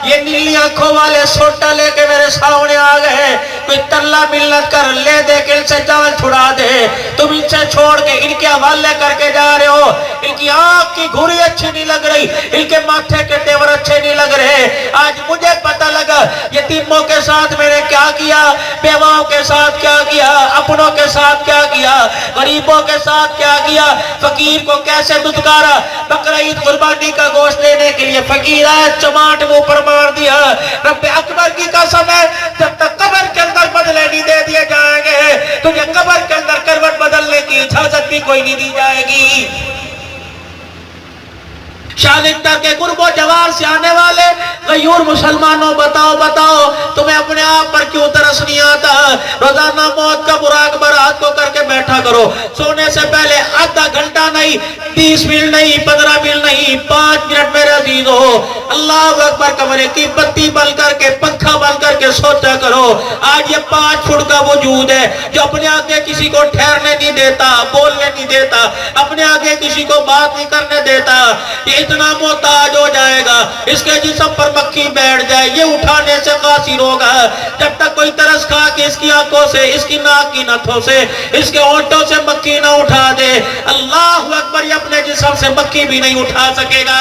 یہ نیلی آنکھوں والے سوٹا لے کے میرے سامنے آ گئے، کوئی تلہ ملت کر لے دے کہ ان سے جان چھڑا دے، تم ان سے چھوڑ کے ان کے حوالے کر کے جا رہے ہو، ان کی آنکھ کی گھوری اچھی نہیں لگ رہی، ان کے ماتھے کے تیور اچھے نہیں لگ رہے۔ آج مجھے پتہ لگا یتیموں کے ساتھ میں نے کیا کیا، بیواؤں کے ساتھ کیا کیا، اپنوں کے ساتھ کیا کیا، غریبوں کے ساتھ کیا کیا، فقیر کو کیسے دھتکارا۔ بقرہ عید قربانی کا گوشت دینے کے لیے فقیر آئے، چماٹ منہ پر مار دیا۔ رب اکبر کی قسم ہے جب تک قبر کے اندر بدلے نہیں دے دیے جائیں گے تجھے قبر کے اندر کروٹ بدلنے کی اجازت بھی کوئی نہیں دی جائے گی۔ شاہدتر کے قرب و جوار سے آنے والے غیور مسلمانوں بتاؤ تمہیں اپنے آپ پر کیوں ترس نہیں آتا؟ روزانہ موت کا مراقبہ رات کو کر کے بیٹھا کرو، سونے سے پہلے آدھا گھنٹہ نہیں، 20 منٹ نہیں، 15 منٹ نہیں، 5 منٹ میرے عزیز ہو اللہ اکبر کمرے کی بتی بند کر کے پنکھا بند کر کے سوچا کرو۔ آج یہ 5 فٹ کا وجود ہے جو اپنے آگے کسی کو ٹھہرنے نہیں دیتا، بولنے نہیں دیتا، اپنے آگے کسی کو بات نہیں کرنے دیتا، یہ اتنا محتاج ہو جائے گا اس کے جسم پر مکھی بیٹھ جائے یہ اٹھانے سے قاصر ہوگا۔ جب تک کوئی ترس کھا کے اس کی آنکھوں سے، اس کی ناک کی نتھوں سے، اس کے ہونٹوں سے مکھی نہ اٹھا دے اللہ اکبر یہ اپنے جسم سے مکھی بھی نہیں اٹھا سکے گا۔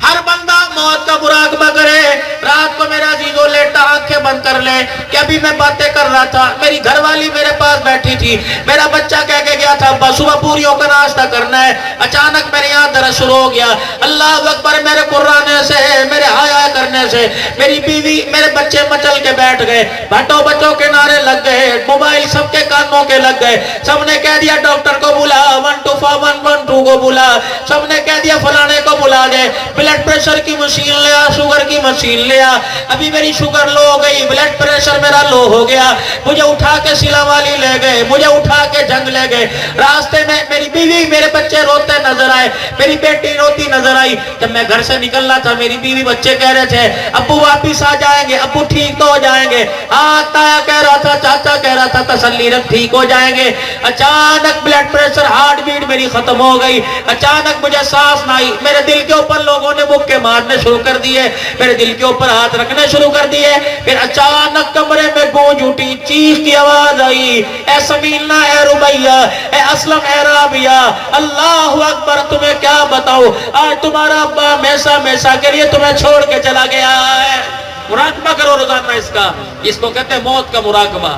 ہر بندہ موت کا مراقبہ کرے، رات کو میرا عزیزو لیٹا آنکھیں بند کر لے کہ ابھی میں باتیں کر رہا تھا، میری گھر والی میرے پاس بیٹھی تھی، میرا بچہ کہہ کے گیا تھا بس صبح پوریوں کا ناشتہ کرنا ہے، اچانک میرے یہاں درد شروع ہو گیا، اللہ اکبر میرے قرانے سے، میرے ہایا کرنے سے میری بیوی میرے بچے مچل کے بیٹھ گئے، بھٹو بچوں کے نعرے لگ گئے، موبائل سب کے کانوں کے لگ گئے، سب نے کہہ دیا ڈاکٹر کو بلا، 124 کو بلا، سب نے کہہ دیا فلانے کو بلا دے، بلڈ پریشر کی مشین لے آ، شوگر کی مشین لے آ، ابھی میری شوگر لو ہو گئی، بلڈ پریشر میرا لو ہو گیا، مجھے اٹھا کے سلا والی لے گئے، مجھے اٹھا کے جنگ لے گئے، راستے میں میری بیوی میرے بچے روتے نظر آئے، میری بیٹی روتی نظر آئی، جب میں گھر سے نکلنا تھا میری بیوی بچے کہہ رہے تھے ابو واپس آ جائیں گے، ابو ٹھیک تو ہو جائیں گے، ہاں تایا کہہ رہا تھا، چاچا کہہ رہا تھا تسلی رکھ ٹھیک ہو جائیں گے، اچانک بلڈ پریشر ہارٹ بیٹ میری ختم ہو گئی، اچانک مجھے سانس نہ آئی، میرے دل کے اوپر لوگوں نے مکے مارنے شروع کر دیے، میرے دل کے اوپر ہاتھ رکھنے شروع کر دیے، پھر اچانک کمرے میں گونج اٹھی، چیخ کی آواز آئی، اے سمیلہ اے ربیہ اے اسلم اے رابیہ، اللہ اکبر تمہیں کیا بتاؤ آج تمہارا ابا میسا میسا کے لیے تمہیں چھوڑ کے چلا گیا ہے۔ مراقبہ کرو روزانہ اس کو کہتے ہیں موت کا مراقبہ۔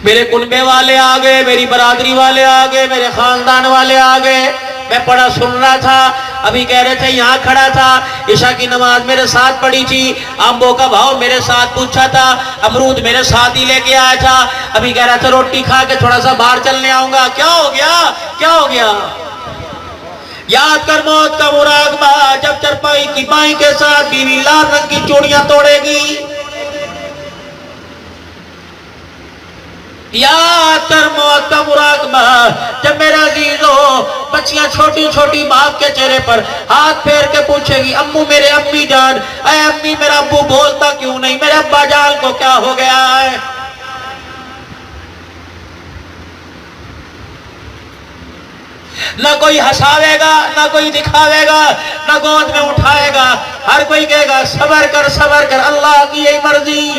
میرے کنبے والے آگئے، میری برادری والے آگئے، میرے خاندان والے آگئے، میں پڑھا سن رہا تھا، ابھی کہہ رہے تھے یہاں کھڑا تھا، عشاء کی نماز میرے ساتھ پڑھی تھی، آمبوں کا بھاؤ میرے ساتھ پوچھا تھا، امرود میرے ساتھ ہی لے کے آیا تھا، ابھی کہہ رہا تھا روٹی کھا کے تھوڑا سا باہر چلنے آؤں گا، کیا ہو گیا کیا ہو گیا؟ یاد کر موت کا مراقبہ، جب چرپائی کی بائیں کے ساتھ بیوی لال رنگ کی چوڑیاں توڑے گی، یاد کر موت کا مراقبہ، جب میرا عزیز ہو بچیاں چھوٹی چھوٹی باپ کے چہرے پر ہاتھ پھیر کے پوچھے گی امو میرے امی جان، اے امی میرا ابو بولتا کیوں نہیں، میرے ابا جان کو کیا ہو گیا ہے؟ نہ کوئی ہساوے گا، نہ کوئی دکھاوے گا، نہ گود میں اٹھائے گا، ہر کوئی کہے گا صبر کر اللہ کی یہ مرضی۔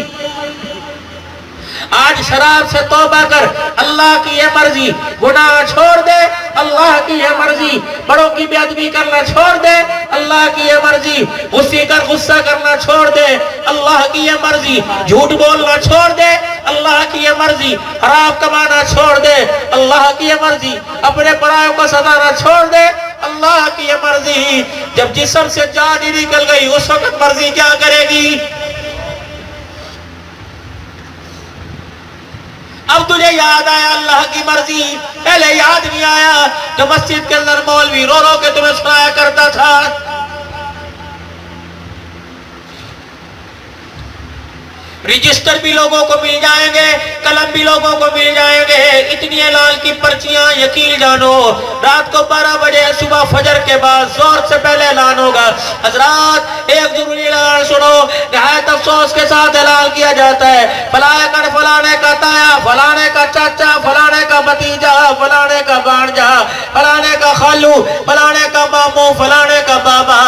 آج شراب سے توبہ کر، اللہ کی یہ مرضی، گناہ چھوڑ دے، اللہ کی یہ مرضی، بڑوں کی بے ادبی کرنا چھوڑ دے، اللہ کی یہ مرضی، غصہ کرنا چھوڑ دے، اللہ کی یہ مرضی، جھوٹ بولنا چھوڑ دے، اللہ کی یہ مرضی، حرام کمانا چھوڑ دے، اللہ کی یہ مرضی، اپنے پرائیوں کو ستانا چھوڑ دے، اللہ کی یہ مرضی۔ جب جسم سے جان ہی نکل گئی اس وقت مرضی کیا کرے گی؟ اب تجھے یاد آیا اللہ کی مرضی، پہلے یاد نہیں آیا جو مسجد کے اندر مولوی رو رو کے تمہیں سنایا کرتا تھا۔ رجسٹر بھی لوگوں کو مل جائیں گے، قلم بھی لوگوں کو مل جائیں گے، اتنی اعلان کی پرچیاں یقین جانو رات کو 12 بجے صبح فجر کے بعد زور سے پہلے اعلان ہوگا۔ حضرات ایک ضروری اعلان سنو، نہایت افسوس کے ساتھ اعلان کیا جاتا ہے فلانے کا فلانے کا تایا، فلانے کا چاچا، فلانے کا بھتیجا، فلانے کا بھانجا، فلانے کا خالو، فلانے کا ماموں، فلانے کا بابا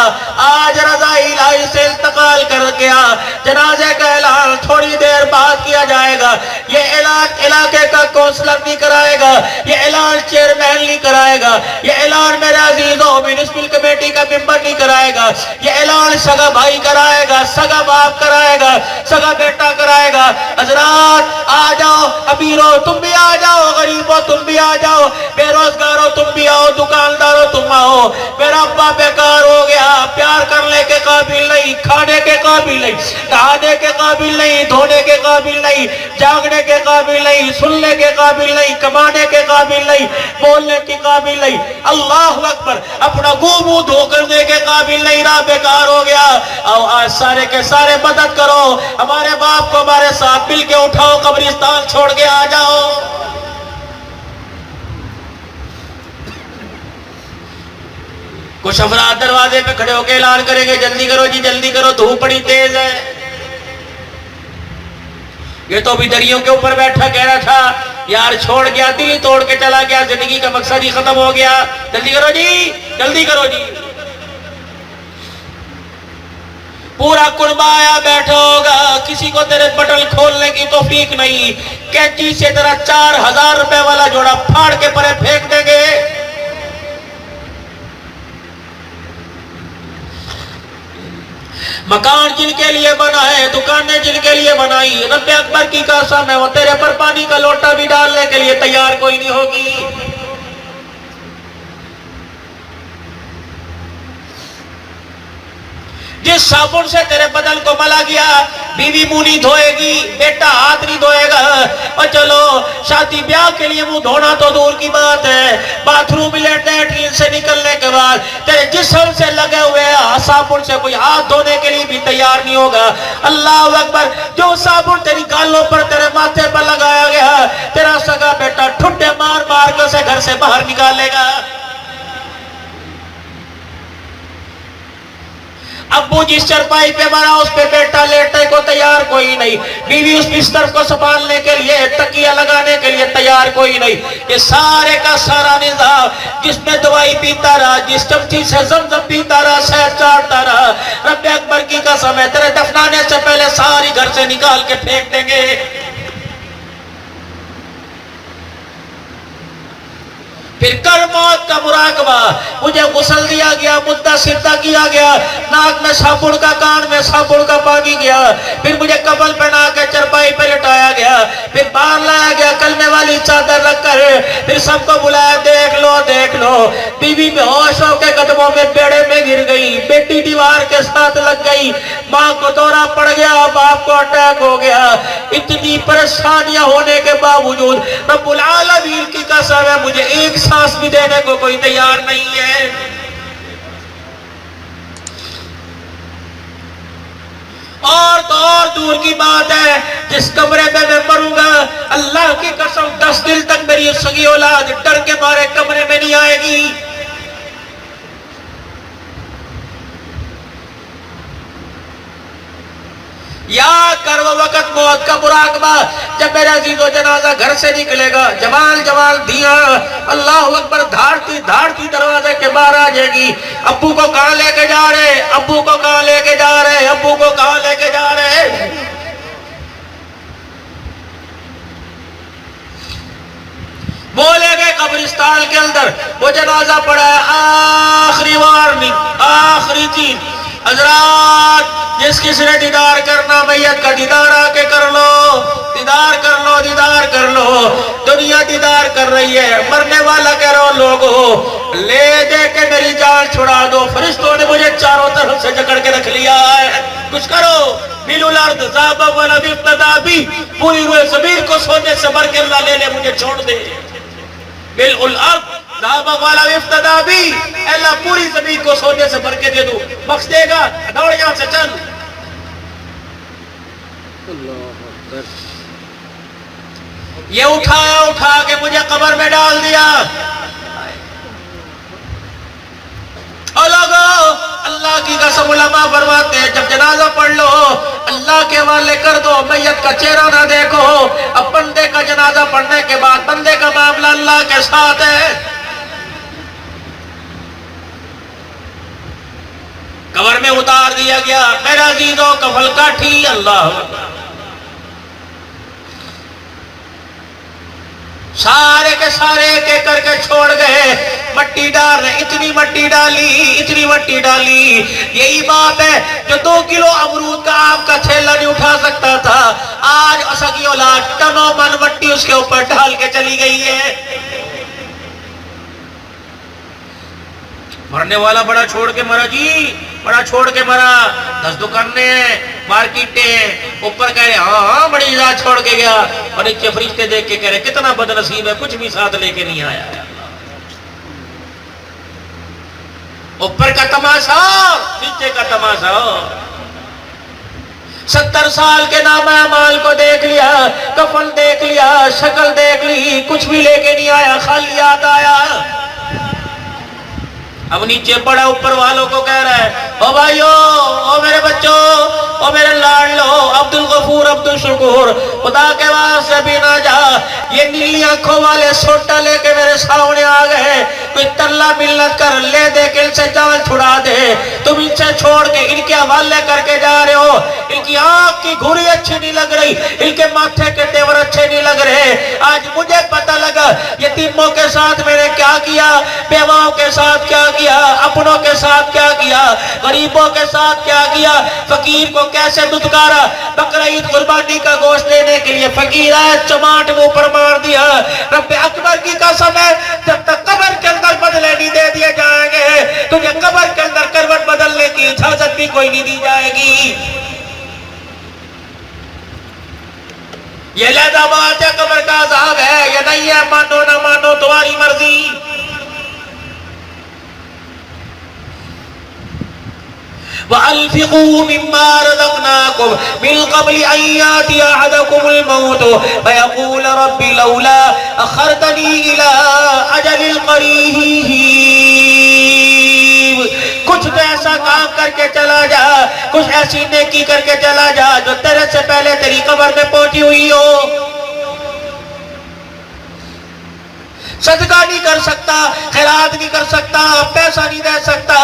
آج رضا الہی سے انتقال کر گیا، جنازے کا اعلان تھوڑی دیر بعد کیا جائے گا۔ یہ اعلان علاقے کا کونسلر نہیں کرائے گا، یہ اعلان چیئرمین نہیں کرائے گا، یہ اعلان میرے عزیزوں میونسپل کمیٹی کا ممبر نہیں کرائے گا، یہ اعلان سگا بھائی کرائے گا، سگا باپ کرائے گا، سگا بیٹا کرائے گا۔ حضرات آ جاؤ، امیروں تم بھی آ جاؤ، غریبوں تم بھی آ جاؤ، بے روزگاروں تم بھی آؤ، دکانداروں تم آؤ۔ میرا ابا بیکار ہو گیا، پیار کرنے کے قابل نہیں، کھانے کے قابل نہیں، نہانے کے قابل نہیں، دھونے کے قابل نہیں، جاگنے کے قابل نہیں، سننے کے قابل نہیں، کمانے کے قابل نہیں، بولنے کے قابل نہیں، اللہ اکبر، اپنا منہ دھو کرنے کے قابل نہیں رہا، بیکار ہو گیا۔ آؤ آج سارے کے سارے مدد کرو، ہمارے باپ کو ہمارے ساتھ مل کے اٹھاؤ، قبرستان چھوڑ کے آ جاؤ۔ کچھ افراد دروازے پہ کھڑے ہو کے اعلان کریں گے جلدی کرو جی جلدی کرو، دھوپ بڑی تیز ہے۔ یہ تو ابھی دریوں کے اوپر بیٹھا کہہ رہا تھا یار چھوڑ گیا، دل ہی توڑ کے چلا گیا، زندگی کا مقصد ہی ختم ہو گیا، جلدی کرو جی جلدی کرو جی۔ پورا کنبہ آیا بیٹھا ہوگا، کسی کو تیرے بٹن کھولنے کی توفیق نہیں، کینچی سے تیرا 4000 روپے والا جوڑا پھاڑ کے پرے پھینک دیں گے۔ مکان جن کے لیے بنا ہے، دکانیں جن کے لیے بنائی، رب اکبر کی قسم ہے وہ تیرے پر پانی کا لوٹا بھی ڈالنے کے لیے تیار کوئی نہیں ہوگی۔ جس صابن سے تیرے بدن کو ملا گیا، بیوی منہ نہیں دھوئے گی، بیٹا ہاتھ نہیں دھوئے گا، اور چلو شادی بیاہ کے لیے منہ دھونا تو دور کی بات ہے، باتھ روم لیٹرین سے نکلنے کے بعد تیرے جسم سے لگے ہوئے صابن سے کوئی ہاتھ دھونے کے لیے بھی تیار نہیں ہوگا۔ اللہ اکبر، جو صابن تیری گالوں پر تیرے ماتھے پر لگایا گیا، تیرا سگا بیٹا ٹھڈے مار مار کے اسے گھر سے باہر نکالے گا۔ ابو جس چرپائی پہ مرا اس پہ بیٹا لیٹنے کو تیار کوئی نہیں، بیوی اس بستر کو سنبھالنے کے لیے، تکیہ لگانے کے لیے تیار کوئی نہیں۔ یہ سارے کا سارا نظام، جس میں دوائی پیتا رہا، جس چمچی سے زمزم پیتا رہا، شہد چاٹتا رہا، رب اکبر کی قسم ہے تیرے دفنانے سے پہلے ساری گھر سے نکال کے پھینک دیں گے۔ پھر کر موت کا مراقبہ، مجھے غسل دیا گیا، مدہ سدہ کیا گیا، ناک میں صابن کا، کان میں صابن کا پانی گیا، پھر مجھے کفن پہنا کے چرپائی پہ لٹایا گیا، پھر باہر لایا گیا کلمے والی چادر رکھ کر، پھر سب کو بلایا دیکھ لو دیکھ لو۔ بیوی بے ہوش ہو کے قدموں میں بیڑے میں گر گئی، بیٹی دیوار کے ساتھ لگ گئی، ماں کو دورہ پڑ گیا، باپ کو اٹیک ہو گیا۔ اتنی پریشانیاں ہونے کے باوجود رب العالمین کی قسم ہے مجھے ایک سانس بھی دینے کو کوئی تیار نہیں ہے۔ اور تو اور دور کی بات ہے، جس کمرے میں میں مروں گا اللہ کی قسم 10 دن تک میری سگی اولاد ڈر کے مارے کمرے میں نہیں آئے گی۔ یاد کر وہ وقت موت کا مراقبہ جب میرا عزیزو جنازہ گھر سے نکلے گا، جوان جوان دیاں اللہ اکبر دھاڑتی دھاڑتی دروازے کے باہر آ جائے گی۔ ابو کو کہاں لے کے جا رہے، ابو کو کہاں لے کے جا رہے، ابو کو کہاں لے کے جا رہے۔ بولے گئے قبرستان کے اندر وہ جنازہ پڑا ہے، آخری وارننگ، آخری چیز۔ حضرات جس کس نے دیدار کرنا میت کا دیدار آ کے کر لو، دیدار کر لو، دیدار کر لو۔ دنیا دیدار کر رہی ہے، مرنے والا کہہ رہا ہوں لوگو لے دے کے میری جان چھڑا دو، فرشتوں نے مجھے چاروں طرف سے جکڑ کے رکھ لیا ہے، کچھ کرو۔ ملو الارض ذابا والا ابتدا بھی، پوری ہوئے زمین کو سونے سے بھر کے اللہ لے لے مجھے چھوڑ دے۔ ملء الارض ذهب والا ابتدا بھی، اللہ پوری زمین کو سونے سے بھر کے دے دو، بخش دے گا، دوڑ یہاں سے چل۔ اللہ یہ اٹھا کے مجھے قبر میں ڈال دیا. اور لوگوں اللہ کی قسم علماء فرماتے ہیں جب جنازہ پڑھ لو اللہ کے حوالے کر دو, میت کا چہرہ نہ دیکھو. اب بندے کا جنازہ پڑھنے کے بعد بندے کا معاملہ اللہ کے ساتھ ہے. قبر میں اتار دیا گیا. میرے عزیزوں کفن کاٹھی. اللہ سارے کے سارے ایک ایک کر کے چھوڑ گئے. مٹی ڈال رہے, اتنی مٹی ڈالی, اتنی مٹی ڈالی. یہی بات ہے جو 2 کلو امرود کا آم کا تھیلا نہیں اٹھا سکتا تھا, آج اسکی اولاد ٹنوں من مٹی اس کے اوپر ڈال کے چلی گئی ہے. مرنے والا بڑا چھوڑ کے مرا جی, بڑا چھوڑ کے مرا. 10 دکانیں ہیں, مارکیٹیں ہیں, اوپر کہہ رہے ہاں بڑی ذات چھوڑ کے گیا, اور نیچے فرشتے دیکھ کے کہہ رہے کتنا بد نصیب ہے, کچھ بھی ساتھ لے کے نہیں آیا. اوپر کا تماشا, نیچے کا تماشا. 70 سال کے نامہ اعمال کو دیکھ لیا, کفن دیکھ لیا, شکل دیکھ لی, کچھ بھی لے کے نہیں آیا, خالی یاد آیا. اب نیچے پڑا, اوپر والوں کو کہہ رہا ہے او بھائیو, او میرے بچوں, او میرے لاڈلو, عبد الغفور, عبد الشکور, خدا کے واسطے بھی نہ جا. یہ نیلی آنکھوں والے سوٹا لے کے میرے سامنے آ گئے, کوئی ترلا منت کر لے دے کہ ان سے جان چھڑا دے. تم ان سے چھوڑ کے ان کے حوالے کر کے جا رہے ہو. ان کی آنکھ کی گھوری اچھی نہیں لگ رہی, ان کے ماتھے کے تیور اچھے نہیں لگ رہے. آج مجھے پتہ لگا یتیموں کے ساتھ میں نے کیا کیا, بیواؤں کے ساتھ کیا کیا, اپنوں کے ساتھ کیا کیا, غریبوں کے ساتھ کیا کیا, فقیر کو کیسے دھتکارا. بقرعید قربانی کا گوشت لینے کے لیے فقیر آئے, چماٹ منہ پر مار دیا. رب اکبر کی قسم ہے جب تک قبر کے اندر بدلے نہیں دے دیے جائیں گے تجھے قبر کے اندر کروٹ بدلنے کی اجازت بھی کوئی نہیں دی جائے گی. یہ لہذا بات ہے, قبر کا عذاب ہے یہ نہیں ہے, مانو نہ مانو تمہاری مرضی. وَأَنفِقُوا مِمَّا رَزَقْنَاكُمْ مِنْ قَبْلِ أَنْ يَأْتِيَ أَحَدَكُمُ الْمَوْتُ فَيَقُولَ رَبِّ لَوْلَا أَخَّرْتَنِي إِلَىٰ أَجَلٍ قَرِيبٍ. کچھ تو ایسا کام کر کے چلا جا, کچھ ایسی نیکی کر کے چلا جا جو تیرے سے پہلے تیری قبر میں پہنچی ہوئی ہو. صدقہ نہیں کر سکتا, خیرات نہیں کر سکتا, پیسہ نہیں دے سکتا,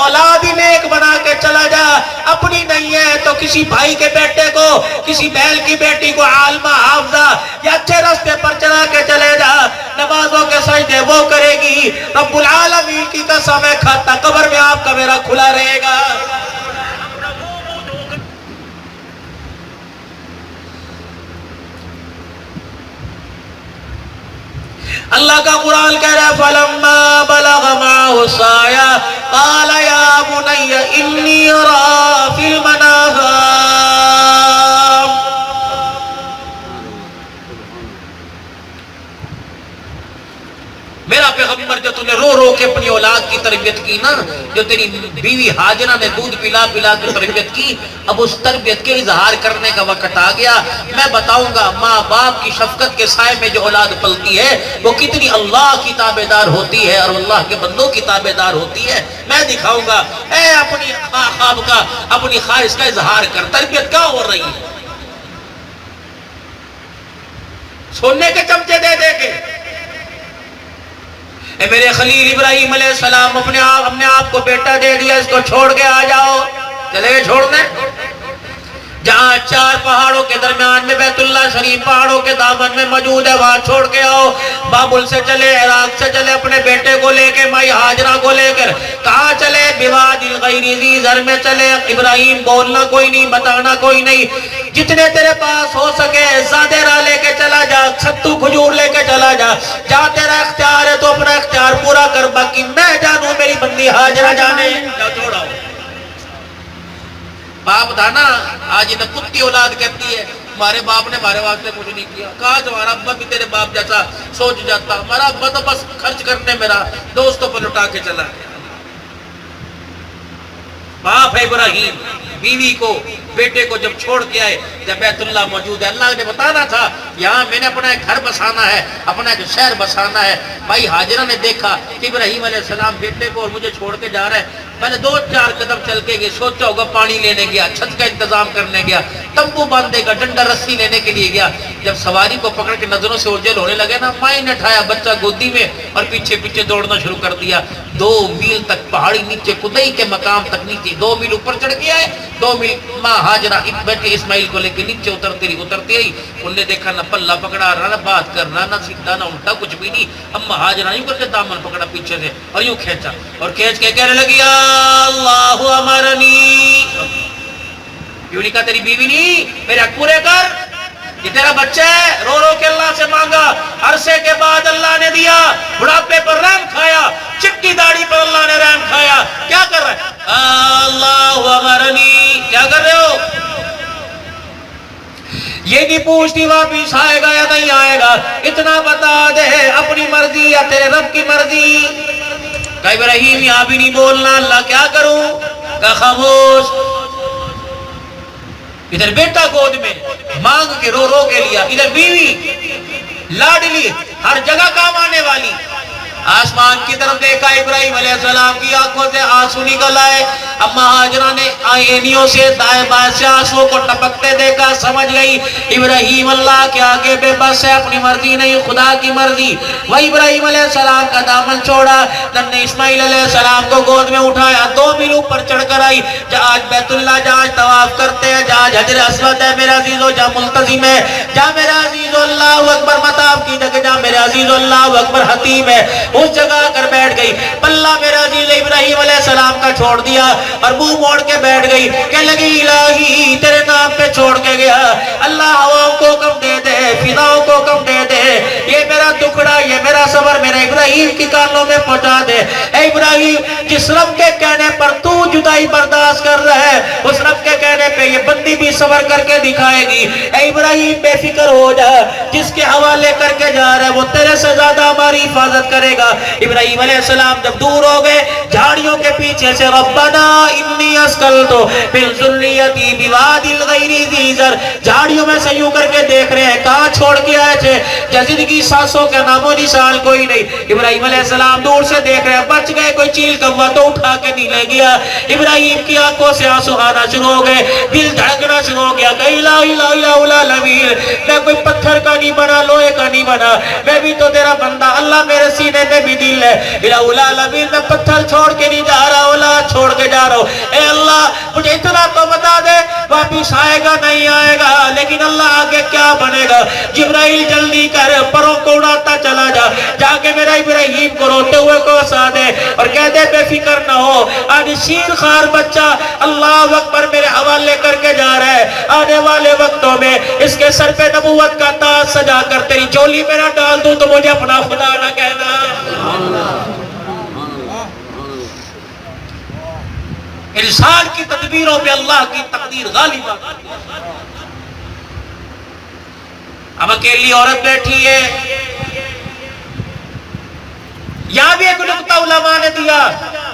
اولاد ہی نیک بنا کے چلا جا. اپنی نہیں ہے تو کسی بھائی کے بیٹے کو, کسی بہن کی بیٹی کو عالمہ حافظہ یا اچھے راستے پر چلا کے چلے جا. نمازوں کے سجدے وہ کرے گی, رب العالمین کی قسم ہے کھاتا قبر میں آپ کا میرا کھلا رہے گا. اللہ کا قرآن کہہ رہا ہے فَلَمَّا بَلَغَ مَعَهُ السَّعْيَ قَالَ يَا بُنَيَّ إِنِّي أَرَىٰ فِي الْمَنَامِ. میرا پیغمبر جو تُو نے رو رو کے اپنی اولاد کی تربیت کی نا, جو تیری بیوی حاجرہ نے دودھ پلا پلا کے تربیت کی, اب اس تربیت کے اظہار کرنے کا وقت آ گیا. میں بتاؤں گا ماں باپ کی شفقت کے سائے میں جو اولاد پلتی ہے وہ کتنی اللہ کی تابعدار ہوتی ہے اور اللہ کے بندوں کی تابعدار ہوتی ہے. میں دکھاؤں گا. اے اپنی خواب کا, اپنی خواہش کا اظہار کر. تربیت کیا ہو رہی ہے, سونے کے چمچے دے دے کے. اے میرے خلیل ابراہیم علیہ السلام اپنے آپ کو بیٹا دے دیا, اس کو چھوڑ کے آ جاؤ. چلے گئے چھوڑنے, جہاں 4 پہاڑوں کے درمیان میں بیت اللہ شریف پہاڑوں کے دامن میں موجود ہے, وہاں چھوڑ کے آؤ. بابل سے چلے, عراق سے چلے, اپنے بیٹے کو لے کے, مائی حاجرہ کو لے کر. کہاں چلے؟ بوادی الغیر ذی زرع میں چلے. ابراہیم بولنا کوئی نہیں, بتانا کوئی نہیں, جتنے تیرے پاس ہو سکے زیادہ راہ لے کے چلا جا, ستو کھجور لے کے چلا جا. جہاں تیرا اختیار ہے تو اپنا اختیار پورا کر, باقی میں جانوں میری بندی حاجرہ جانے. جاؤ چھوڑاؤ. باپ تھا نا, آج انہیں کتی اولاد کہتی ہے ہمارے باپ نے ہمارے واسطے کچھ نہیں کیا. کہا تمہارا ابا بھی تیرے باپ جیسا سوچ جاتا, ہمارا ابا تو بس خرچ کرنے میرا دوستوں پر لٹا کے چلا گیا. باپ ہے ابراہیم بیوی کو بیٹے کو جب چھوڑ کے آئے، جب بیت اللہ موجود ہے، اللہ نے بتانا تھا یہاں میں نے اپنا ایک گھر بسانا ہے، اپنا ایک شہر بسانا ہے۔ بھائی ہاجرہ نے دیکھا کہ ابراہیم علیہ السلام بیٹے کو اور مجھے چھوڑ کے جا رہا ہے، میں نے 2-4 قدم چل کے گئے، سوچا ہوگا پانی لینے گیا، چھت کا انتظام کرنے گیا، تمبو باندھے گا، ڈنڈا رسی لینے کے لیے گیا۔ جب سواری کو پکڑ کے نظروں سے اوجھل ہونے لگے نا، مائی نے اٹھایا بچہ گودی میں اور پیچھے پیچھے دوڑنا شروع کر دیا۔ 2 میل تک پہاڑی نیچے کدئی کے مقام تک نیچے 2 میل اوپر چڑھ گیا ہے، 2 میل ماں ہاجرہ بیٹے اسماعیل کو لے کے نیچے اترتی رہی۔ انہوں نے دیکھا نہ پلہ پکڑا، نہ بات کرنا، نہ سیدھا نہ الٹا، کچھ بھی نہیں۔ اما ہاجرہ یوں کر کے دامن پکڑا پیچھے سے اور یوں کھینچا اور کھینچ کے کہنے لگی یا اللہ امرنی، یوں نہیں کہا تیری بیوی نہیں، میرے حق پورے کر، یہ تیرا بچہ ہے، رو رو کے اللہ سے مانگا، عرصے کے بعد اللہ نے دیا، بڑھاپے پر رحم کھایا، چٹی داڑھی پر اللہ نے رحم کھایا۔ کیا کر رہا ہے؟ اللہ امرنی، کیا کر رہے ہو؟ یہ نہیں پوچھتی واپس آئے گا یا نہیں آئے گا، اتنا بتا دے اپنی مرضی یا تیرے رب کی مرضی۔ کہا ابراہیم یہاں بھی نہیں بولنا، اللہ کیا کروں؟ کہا خاموش۔ ادھر بیٹا گود میں مانگ کے رو رو کے لیا، ادھر بیوی لاڈلی ہر جگہ کام آنے والی۔ آسمان کی طرف دیکھا، ابراہیم علیہ السلام کی آنکھوں سے آنسو نکل آئے۔ اما ہاجرہ نے آئینیوں سے دائیں بائیں سے آنسو کو ٹپکتے دیکھا، سمجھ گئی ابراہیم اللہ کے آگے بے بس ہے، اپنی مرضی نہیں خدا کی مرضی۔ وہ ابراہیم علیہ السلام کا دامن چھوڑا، ننھے اسماعیل علیہ السلام کو گود میں اٹھایا، 2 میل اوپر چڑھ کر آئی۔ جہاں بیت اللہ جہاں طواف کرتے ہیں، جہاں حجر اسود ہے میرا عزیزو، جہاں ملتزم ہے، جہاں میرا عزیزو اللہ اکبر مطاف کی جگہ، جہاں میرا عزیزو اللہ اکبر حتیم ہے، اس جگہ کر بیٹھ گئی۔ پلہ میرا عزیز ابراہیم علیہ السلام کا چھوڑ دیا اور منہ موڑ کے بیٹھ گئی، کہنے لگی الہی تیرے نام پہ چھوڑ کے گیا، اللہ ہواؤں کو کم دے دے، فضاؤں کو کم دے دے، یہ میرا دکھڑا، یہ میرا صبر میرے ابراہیم کی کانوں میں پہنچا دے۔ اے ابراہیم جس رب کے کہنے پر تو جدائی برداشت کر رہا ہے، اس رب کے کہنے پہ یہ بندی بھی صبر کر کے دکھائے گی۔ اے ابراہیم بے فکر ہو جا، جس کے حوالے کر کے جا رہا ہے وہ تیرے سے زیادہ ہماری حفاظت کرے گا۔ ابراہیم علیہ السلام جب دور ہو گئے، جھاڑیوں کے پیچھے سے ربنا انی اسکلت من ذریتی بواد غیر ذی زرع، جھاڑیوں میں سے یوں کر کے دیکھ رہے ہیں کہاں چھوڑ کے آئے تھے، زندگی سانسوں کا نام و نشان کوئی نہیں۔ ابراہیم علیہ السلام دور سے دیکھ رہے ہیں، بچ گئے، کوئی چیل کوا تو اٹھا کے نہیں لے گیا۔ ابراہیم کی آنکھوں سے آنسو آنا شروع ہو گئے، دل دھڑکنا شروع ہو گیا، کہ لا الہ الا العالمین، میں کوئی پتھر کا نہیں بنا، لوہے کا نہیں بنا، میں بھی تو تیرا بندہ، اللہ میرے سینے میں بھی دل ہے، الہ العالمین میں پتھر چھوڑ کے نہیں جا رہا، اولاد چھوڑ کے جا رہا ہوں۔ اے اللہ مجھے اتنا تو بتا دے واپس آئے گا نہیں آئے گا، لیکن اللہ آگے کیا بنے گا؟ جبرائیل جلدی کر، پروں کو اڑاتا چلا جا، جا کے میرا ابراہیم کو روتے ہوئے کو ہنسا دے اور کہہ دے بے فکر نہ ہو، آج شیر خار بچہ اللہ اکبر میرے حوالے کر کے جا رہا ہے، آنے والے وقتوں میں اس کے سر پہ نبوت کا تاج سجا کر تیری جولی میں نہ ڈال دوں تو مجھے اپنا خدا نہ کہنا۔ انسان کی تدبیروں پہ اللہ کی تقدیر غالب آتی ہے۔ اب اکیلی عورت بیٹھی ہے، یہاں بھی ایک نقطہ علماء نے دیا،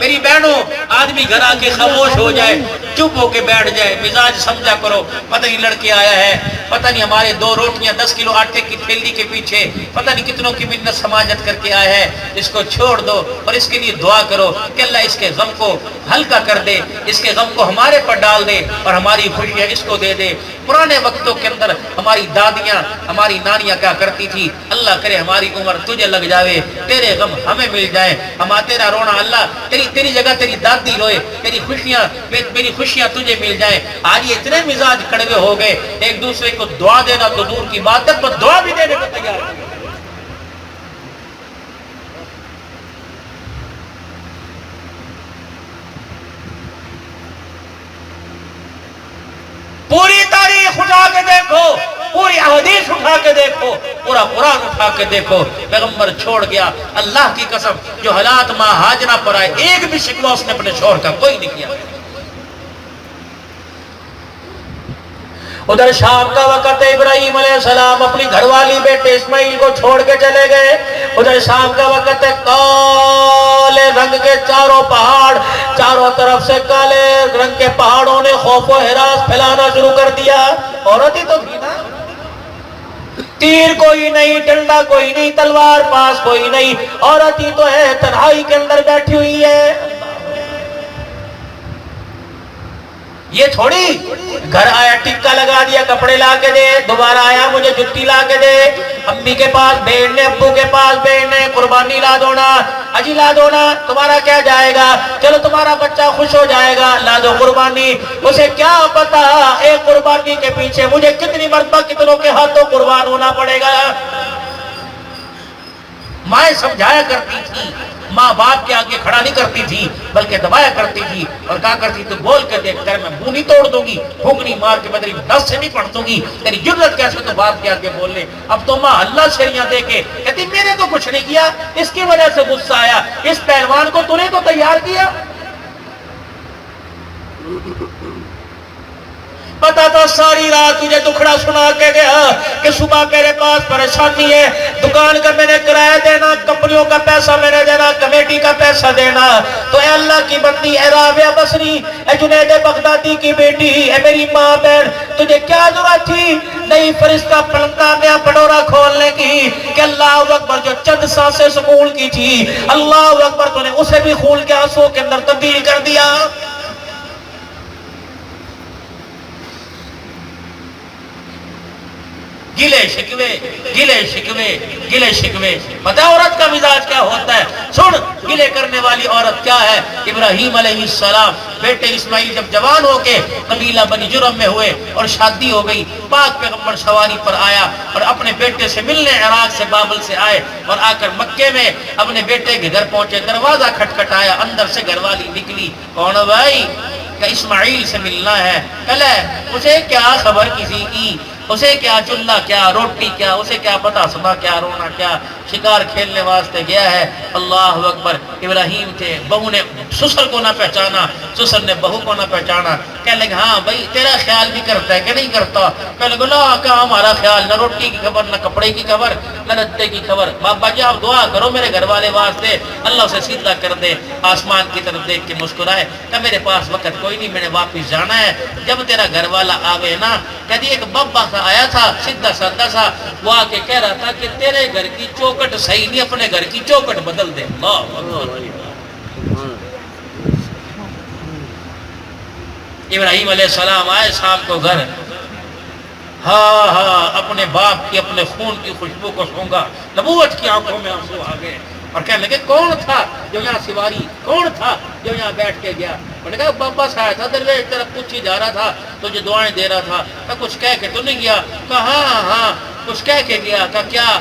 میری بہنوں آدمی گھر آ کے خاموش ہو جائے، چپ ہو کے بیٹھ جائے، مزاج سمجھا کرو، پتہ نہیں لڑکے آیا ہے، پتہ نہیں ہمارے 2 روٹیاں 10 کلو آٹے کی تھیلی کے پیچھے پتہ نہیں کتنوں کی منت سماجت کر کے آیا ہے، اس کو چھوڑ دو اور اس کے لیے دعا کرو کہ اللہ اس کے غم کو ہلکا کر دے، اس کے غم کو ہمارے پر ڈال دے اور ہماری خوشیاں اس کو دے دے۔ پرانے وقتوں کے اندر ہماری دادیاں ہماری نانیاں کیا کرتی تھی، اللہ کرے ہماری عمر تجھے لگ جاوے، تیرے غم ہمیں مل جائے، تیرا رونا اللہ تیری جگہ تیری دادی روئے، میری خوشیاں تجھے مل جائیں۔ آج یہ اتنے مزاج کڑوے ہو گئے، ایک دوسرے کو دعا دینا تو دور کی بات ہے، تو دعا بھی دینے کو تیار ہے۔ پوری تاریخ اٹھا کے دیکھو، پوری احادیث اٹھا کے دیکھو، پورا قرآن اٹھا کے دیکھو، پیغمبر چھوڑ گیا، اللہ کی قسم جو حالات ماں ہاجرہ پر آئے، ایک بھی شکوہ اس نے اپنے شوہر کا کوئی نہیں کیا۔ ادھر شام کا وقت ہے، ابراہیم علیہ السلام اپنی گھر والی بیٹے اسماعیل کو چھوڑ کے چلے گئے، ادھر شام کا وقت ہے، کالے رنگ کے چاروں پہاڑ، چاروں طرف سے کالے رنگ کے پہاڑوں نے خوف و ہراس پھیلانا شروع کر دیا. عورت ہی تو تھی نا، تیر کوئی نہیں، ڈنڈا کوئی نہیں، تلوار پاس کوئی نہیں، عورت ہی تو ہے، تنہائی کے اندر بیٹھی ہوئی ہے. یہ تھوڑی گھر آیا ٹکا لگا دیا کپڑے لا کے دے، دوبارہ آیا مجھے جتی لا کے دے، امی کے پاس بھیجنے، ابو کے پاس بھیجنے، قربانی لا دونا، اجی لا دونا، تمہارا کیا جائے گا، چلو تمہارا بچہ خوش ہو جائے گا، لا دو قربانی. اسے کیا پتا ایک قربانی کے پیچھے مجھے کتنی مرتبہ کتنوں کے ہاتھوں قربان ہونا پڑے گا. مائیں سمجھایا کرتی تھی، ماں باپ کے آگے کھڑا نہیں کرتی تھی بلکہ دبایا کرتی تھی اور کہا کرتی تو بول کے دیکھ کر میں منہ نہیں توڑ دوں گی، پھونکنی مار کے میں تیری نس سے نہیں پڑھ دوں گی، تیری جرت کیسے تو باپ کے آگے بولنے. اب تو ماں اللہ شریعہ دے کے کہتی میں نے تو کچھ نہیں کیا، اس کی وجہ سے غصہ آیا، اس پہلوان کو تو نے تو تیار کیا. پتا تھا ساری رات تجھے دکھڑا سنا کے گیا کہ صبح میرے پاس پریشانی ہے، دکان کا میں نے کرایہ دینا، کمپنیوں کا پیسہ میں نے دینا، کمیٹی کا پیسہ دینا. تو اے اللہ کی بندی، اے رابعہ بصری، اے جنید بغدادی کی بیٹی، اے میری ماں بہن، تجھے کیا ضرورت تھی نہیں فرشتہ پلندہ نیا پٹورا کھولنے کی کہ اللہ اکبر جو چند سانسیں سکون کی تھی، اللہ اکبر تو نے اسے بھی خون کے آنسوں کے اندر تبدیل کر دیا. گلے شکوے گلے شکوے گلے شکوے. پتہ عورت کا مزاج کیا ہوتا ہے؟ سن گلے کرنے والی عورت کیا ہے. ابراہیم علیہ السلام بیٹے اسماعیل جب جوان ہو کے قبیلہ بنی جرم میں ہوئے اور شادی ہو گئی، پاک پیغمبر سواری پر آیا اور اپنے بیٹے سے ملنے عراق سے بابل سے آئے اور آ کر مکے میں اپنے بیٹے کے گھر پہنچے. دروازہ کھٹکھٹایا، اندر سے گھر والی نکلی. کون بھائی؟ کہ اسماعیل سے ملنا ہے. کہلے اسے کیا خبر کسی کی، اسے کیا چلہ کیا روٹی کیا، اسے کیا پتا سنا کیا رونا کیا، شکار کھیلنے واسطے گیا ہے. اللہ اکبر. ابراہیم تھے، بہو نے سسر کو نہ پہچانا، سسر نے بہو کو نہ پہچانا. کہنے لگے ہاں بھائی تیرا خیال بھی کرتا ہے کہ نہیں کرتا؟ کہنے لگے لا کہاں ہمارا خیال، نہ روٹی کی خبر، نہ کپڑے کی خبر، نہ لتے کی خبر. بابا جی آپ دعا کرو میرے گھر والے واسطے، اللہ اسے سیدھا کر دے. آسمان کی طرف دیکھ کے مسکرائے کہ میرے پاس وقت کوئی نہیں، میں نے واپس جانا ہے. جب تیرا گھر والا آوے نا، کہتی ایک بابا سا آیا تھا سیدھا سادہ سا، وہ آ کے کہہ رہا تھا کہ تیرے گھر کی چوکٹ صحیح نہیں، اپنے گھر کی چوکٹ بدل دے. اللہ اکبر. ابراہیم علیہ السلام آئے شام کو گھر، ہاں ہاں اپنے باپ کی اپنے خون کی خوشبو کو سونگا، نبوت کی آنکھوں میں آنسو آ گئے اور کہنے لگے کون تھا جو یہاں سواری، کون تھا جو یہاں بیٹھ کے گیا؟ میں نے کہا بابا سے آیا تھا درویش طرف پوچھ ہی جا رہا تھا، تجھے دعائیں دے رہا تھا. کہا کچھ کہہ کے تو نہیں گیا؟ کہا ہاں ہاں کچھ کہہ کے گیا. کہا کیا؟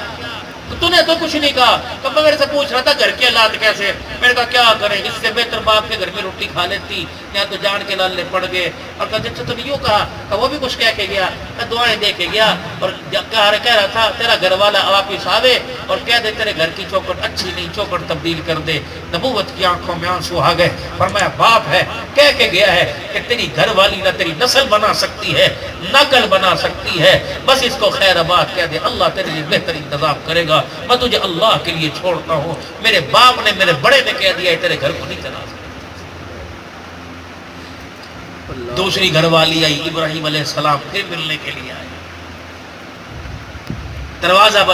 تو نے تو کچھ نہیں کہا. کہا میں میرے سے پوچھ رہا تھا گھر کے حالات کیسے. میں نے کہا کیا کریں، اس سے بہتر باپ کے گھر میں روٹی کھا لیتی، یہاں تو جان کے لالے پڑ گئے. اور کہا جب سے تم یوں کہا، کہ وہ بھی کچھ کہہ کے گیا. کہ دعائیں دے کے گیا اور کہہ رہا تھا تیرا گھر والا واپس آوے اور کہہ دے تیرے گھر کی چوکٹ اچھی نہیں، چوکٹ تبدیل کر دے. نبوت کی آنکھوں میں آنسو آ گئے. فرمایا باپ ہے، کہہ کے گیا ہے کہ تیری گھر والی نہ تیری نسل بنا سکتی ہے، نقل بنا سکتی ہے، بس اس کو خیر آباد کہہ دے، اللہ تیرے لیے بہتر انتظام کرے گا. میں تجھے اللہ کے لیے چھوڑتا ہوں. میرے باپ نے، میرے بڑے نے کہہ دیا ہے تیرے گھر کو نہیں چلا سکتا. دوسری گھر والی آئی، ابراہیم علیہ السلام پھر ملنے کے لیے آئے. دروازہ